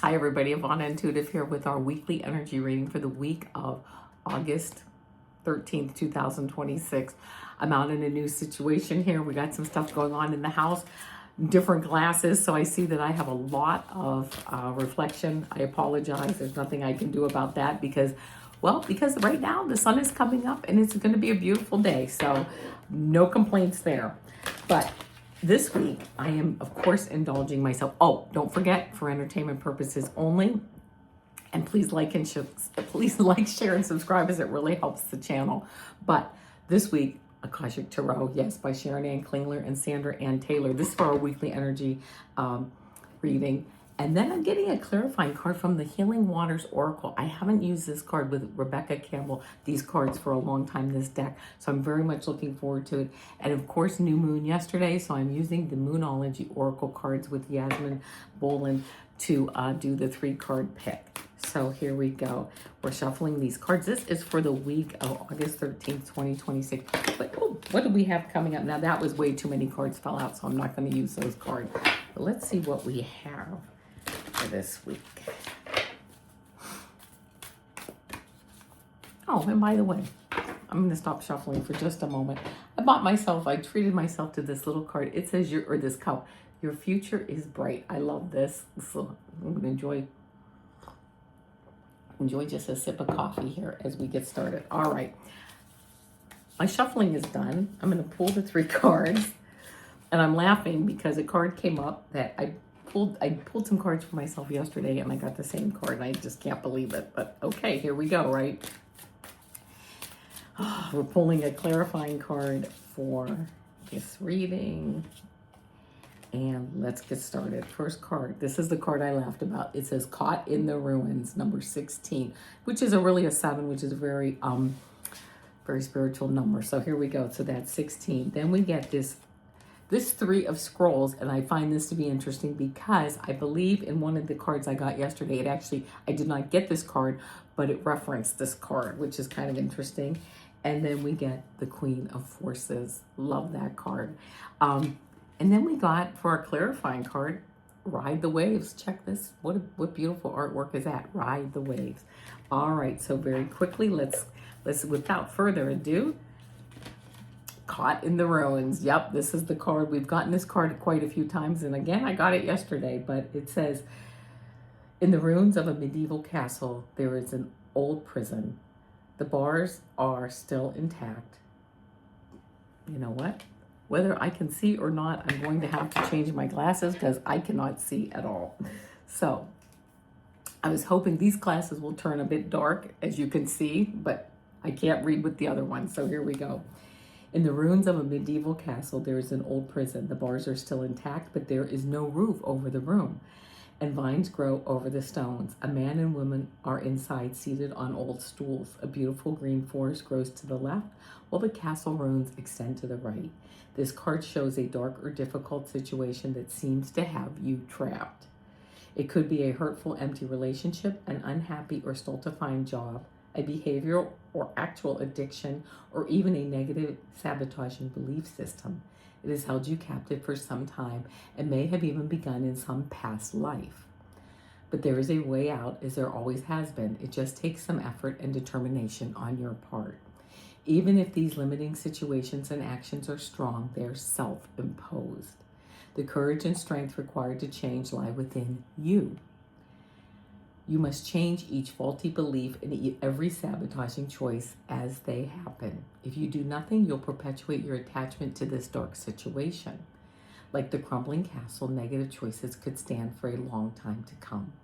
Hi everybody, Avana Intuitive here with our weekly energy reading for the week of August 13th, 2026. I'm out in a new situation here. We got some stuff going on in the house, different glasses, so I see that I have a lot of reflection. I apologize. There's nothing I can do about that because right now the sun is coming up and it's going to be a beautiful day, so no complaints there. But this week, I am, of course, indulging myself. Oh, don't forget, for entertainment purposes only. And please like, share, and subscribe, as it really helps the channel. But this week, Akashic Tarot, yes, by Sharon and Klingler and Sandra and Taylor. This is for our weekly energy reading. And then I'm getting a clarifying card from the Healing Waters Oracle. I haven't used this card with Rebecca Campbell, these cards, for a long time, this deck. So I'm very much looking forward to it. And of course, new moon yesterday. So I'm using the Moonology Oracle cards with Yasmin Boland to do the 3-card pick. So here we go. We're shuffling these cards. This is for the week of August 13th, 2026. But what do we have coming up? Now, that was way too many cards fell out, so I'm not going to use those cards. But let's see what we have for this week. Oh, and by the way, I'm going to stop shuffling for just a moment. I treated myself to this little card. It says, this cup, your future is bright. I love this. So I'm going to enjoy just a sip of coffee here as we get started. All right. My shuffling is done. I'm going to pull the 3 cards. And I'm laughing because a card came up that I pulled some cards for myself yesterday and I got the same card and I just can't believe it. But okay, here we go, right? We're pulling a clarifying card for this reading. And let's get started. First card. This is the card I laughed about. It says Caught in the Ruins, number 16, which is really a 7, which is a very spiritual number. So here we go. So that's 16. Then we get this 3 of scrolls, and I find this to be interesting because I believe in one of the cards I got yesterday, I did not get this card, but it referenced this card, which is kind of interesting. And then we get the Queen of Forces. Love that card. And then we got, for our clarifying card, Ride the Waves. Check this. What beautiful artwork is that? Ride the Waves. All right, so very quickly, let's without further ado, Caught in the Ruins. Yep, this is the card. We've gotten this card quite a few times, and again, I got it yesterday, but it says, in the ruins of a medieval castle, there is an old prison. The bars are still intact. You know what? Whether I can see or not, I'm going to have to change my glasses because I cannot see at all. So I was hoping these glasses will turn a bit dark, as you can see, but I can't read with the other one. So here we go. In the ruins of a medieval castle, there is an old prison. The bars are still intact, but there is no roof over the room, and vines grow over the stones. A man and woman are inside, seated on old stools. A beautiful green forest grows to the left, while the castle ruins extend to the right. This card shows a dark or difficult situation that seems to have you trapped. It could be a hurtful, empty relationship, an unhappy or stultifying job, a behavioral or actual addiction, or even a negative sabotaging belief system. It has held you captive for some time and may have even begun in some past life. But there is a way out, as there always has been. It just takes some effort and determination on your part. Even if these limiting situations and actions are strong, they're self-imposed. The courage and strength required to change lie within you. You must change each faulty belief and every sabotaging choice as they happen. If you do nothing, you'll perpetuate your attachment to this dark situation. Like the crumbling castle, negative choices could stand for a long time to come.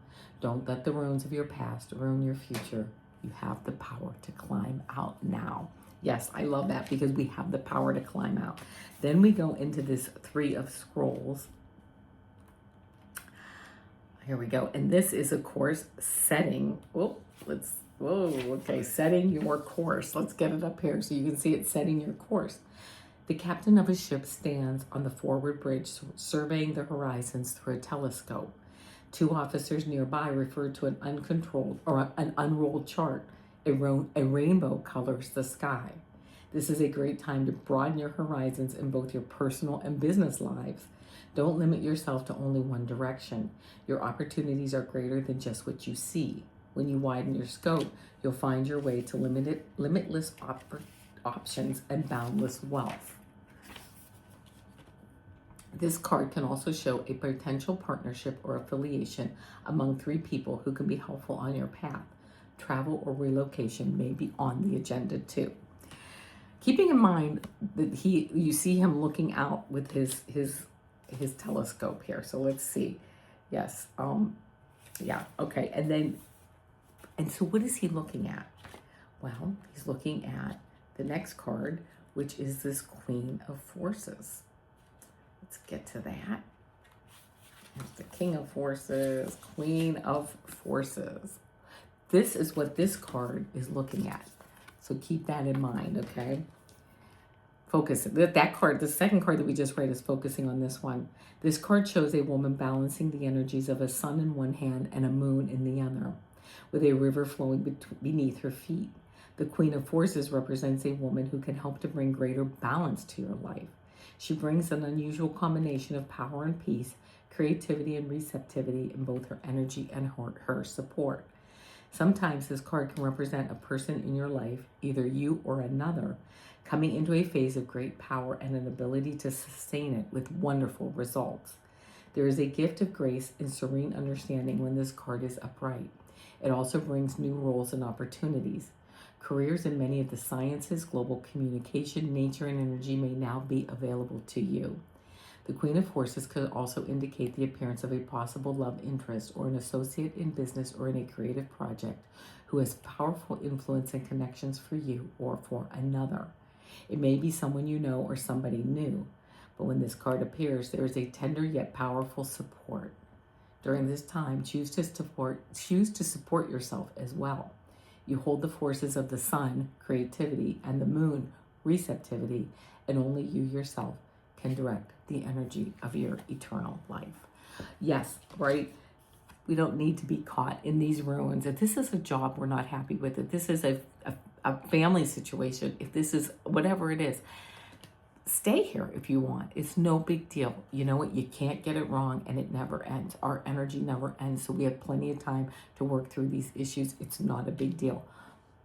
Don't let the ruins of your past ruin your future. You have the power to climb out now. Yes, I love that because we have the power to climb out. Then we go into this 3 of scrolls. Here we go. And this is, of course, setting. Setting your course. Let's get it up here so you can see it, setting your course. The captain of a ship stands on the forward bridge, surveying the horizons through a telescope. 2 officers nearby refer to an unrolled chart. A rainbow colors the sky. This is a great time to broaden your horizons in both your personal and business lives. Don't limit yourself to only one direction. Your opportunities are greater than just what you see. When you widen your scope, you'll find your way to limitless options and boundless wealth. This card can also show a potential partnership or affiliation among 3 people who can be helpful on your path. Travel or relocation may be on the agenda too. Keeping in mind that you see him looking out with his telescope here. So let's see. Yes. Yeah. Okay. And so what is he looking at? Well, he's looking at the next card, which is this Queen of Forces. Let's get to that. There's the King of Forces, Queen of Forces. This is what this card is looking at. So keep that in mind, okay? Focus. That card, the second card that we just read, is focusing on this one. This card shows a woman balancing the energies of a sun in one hand and a moon in the other, with a river flowing beneath her feet. The Queen of Forces represents a woman who can help to bring greater balance to your life. She brings an unusual combination of power and peace, creativity and receptivity in both her energy and her support. Sometimes this card can represent a person in your life, either you or another, coming into a phase of great power and an ability to sustain it with wonderful results. There is a gift of grace and serene understanding when this card is upright. It also brings new roles and opportunities. Careers in many of the sciences, global communication, nature, and energy may now be available to you. The Queen of Forces could also indicate the appearance of a possible love interest or an associate in business or in a creative project who has powerful influence and connections for you or for another. It may be someone you know or somebody new, but when this card appears, there is a tender yet powerful support. During this time, choose to support yourself as well. You hold the forces of the sun, creativity, and the moon, receptivity, and only you yourself can direct the energy of your eternal life. Yes, right? We don't need to be caught in these ruins. If this is a job we're not happy with, if this is a family situation, if this is whatever it is, stay here if you want. It's no big deal. You know what? You can't get it wrong, and it never ends. Our energy never ends, so we have plenty of time to work through these issues. It's not a big deal.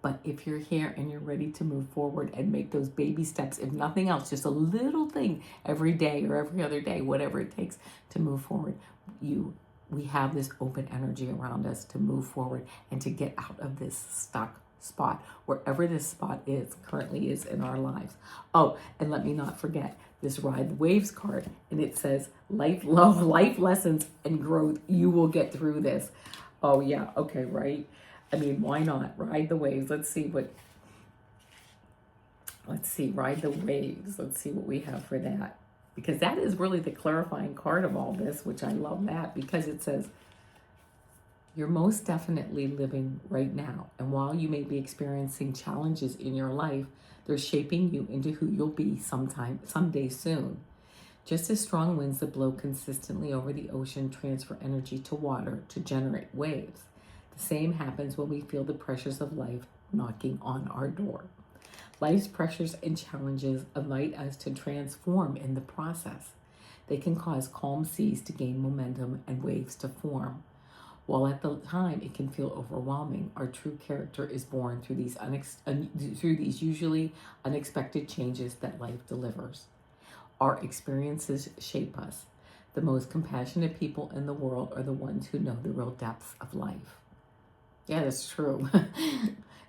But if you're here and you're ready to move forward and make those baby steps, if nothing else, just a little thing every day or every other day, whatever it takes to move forward, we have this open energy around us to move forward and to get out of this stuck spot, wherever this spot currently is in our lives. Oh, and let me not forget this Ride the Waves card, and it says life, love, life lessons and growth. You will get through this. Oh yeah, okay, right? I mean, why not? Ride the waves. Let's see, Ride the Waves. Let's see what we have for that. Because that is really the clarifying card of all this, which I love that, because it says, you're most definitely living right now. And while you may be experiencing challenges in your life, they're shaping you into who you'll be someday soon. Just as strong winds that blow consistently over the ocean transfer energy to water to generate waves, the same happens when we feel the pressures of life knocking on our door. Life's pressures and challenges invite us to transform in the process. They can cause calm seas to gain momentum and waves to form. While at the time it can feel overwhelming, our true character is born through these usually unexpected changes that life delivers. Our experiences shape us. The most compassionate people in the world are the ones who know the real depths of life. Yeah, that's true.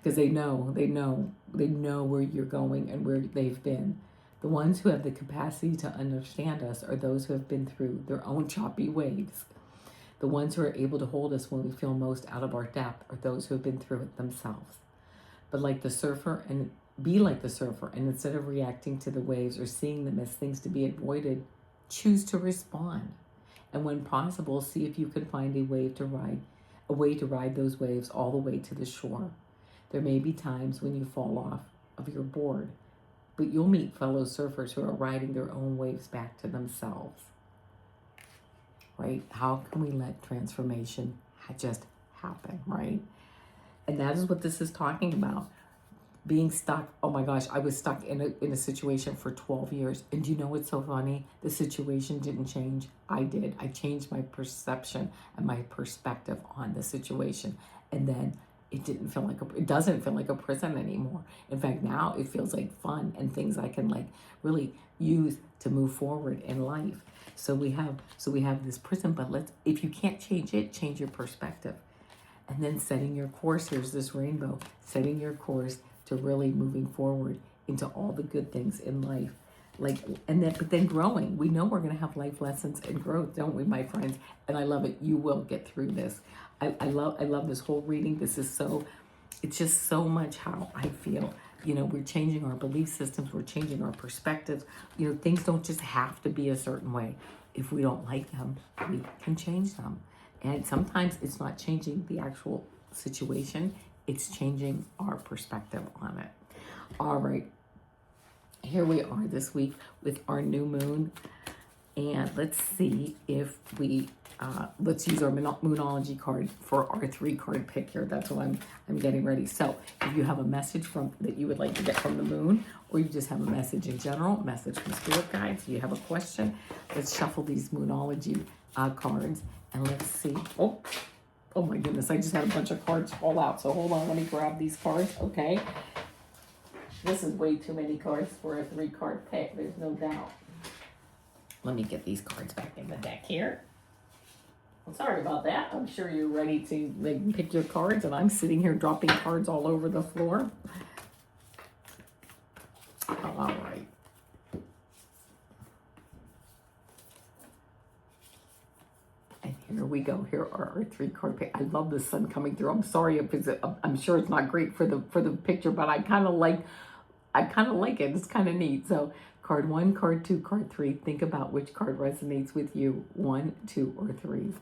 Because they know where you're going and where they've been. The ones who have the capacity to understand us are those who have been through their own choppy waves. The ones who are able to hold us when we feel most out of our depth are those who have been through it themselves. Be like the surfer, and instead of reacting to the waves or seeing them as things to be avoided, choose to respond. And when possible, see if you can find a way to ride those waves all the way to the shore. There may be times when you fall off of your board, but you'll meet fellow surfers who are riding their own waves back to themselves. Right? How can we let transformation just happen, right? And that is what this is talking about. being stuck. Oh my gosh, I was stuck in a situation for 12 years. And do you know what's so funny? The situation didn't change. I did. I changed my perception and my perspective on the situation. And then it doesn't feel like a prison anymore. In fact, now it feels like fun and things I can like really use to move forward in life. So we have this prison, but if you can't change it, change your perspective. And then setting your course, here's this rainbow, setting your course to really moving forward into all the good things in life. But then growing. We know we're going to have life lessons and growth, don't we, my friends? And I love it. You will get through this. I love this whole reading. It's just so much how I feel. We're changing our belief systems. We're changing our perspectives. Things don't just have to be a certain way. If we don't like them, we can change them. And sometimes it's not changing the actual situation. It's changing our perspective on it. All right. Here we are this week with our new moon. And let's see if let's use our Moonology card for our 3-card pick here. That's what I'm getting ready. So if you have a message that you would like to get from the moon, or you just have a message in general, message from spirit guides, you have a question, let's shuffle these Moonology cards and let's see. Oh my goodness, I just had a bunch of cards fall out. So hold on, let me grab these cards. Okay. This is way too many cards for a 3-card pick. There's no doubt. Let me get these cards back in the deck here. Well, sorry about that. I'm sure you're ready to pick your cards, and I'm sitting here dropping cards all over the floor. All right. And here we go. Here are our 3-card pick. I love the sun coming through. I'm sorry if I'm sure it's not great for the picture, but I kind of like it. It's kind of neat. So card 1, card 2, card 3. Think about which card resonates with you. 1, 2, or 3.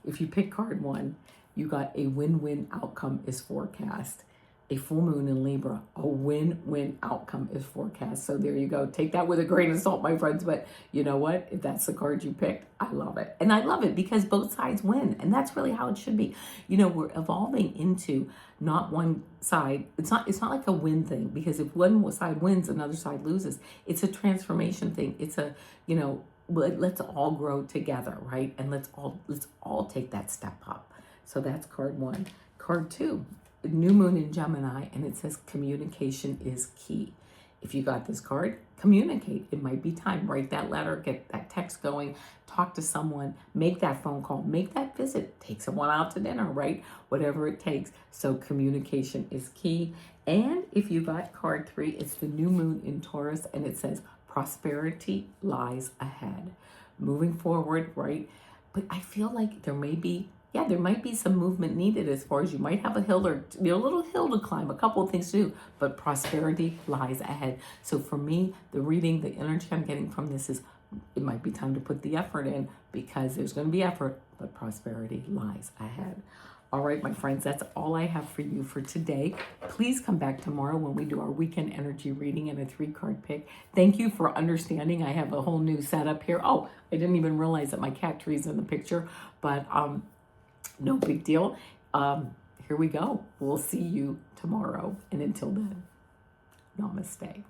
If you pick card 1, you got a win-win outcome is forecast. A full moon in Libra, a win-win outcome is forecast. So there you go. Take that with a grain of salt, my friends. But you know what? If that's the card you picked, I love it. And I love it because both sides win. And that's really how it should be. We're evolving into not one side. It's not like a win thing, because if one side wins, another side loses. It's a transformation thing. It's a, let's all grow together, right? And let's all take that step up. So that's card 1. Card 2. New moon in Gemini, and it says communication is key. If you got this card, communicate. It might be time. Write that letter, get that text going, talk to someone, make that phone call, make that visit, take someone out to dinner, right? Whatever it takes. So communication is key. And if you got card 3, it's the new moon in Taurus, and it says prosperity lies ahead. Moving forward, right? But I feel like there might be some movement needed, as far as you might have a little hill to climb, a couple of things to do, but prosperity lies ahead. So for me, the reading, the energy I'm getting from this is it might be time to put the effort in, because there's going to be effort, but prosperity lies ahead. All right, my friends, that's all I have for you for today. Please come back tomorrow when we do our weekend energy reading and a 3-card pick. Thank you for understanding. I have a whole new setup here. Oh, I didn't even realize that my cat tree's in the picture, but no big deal. Here we go. We'll see you tomorrow. And until then, namaste.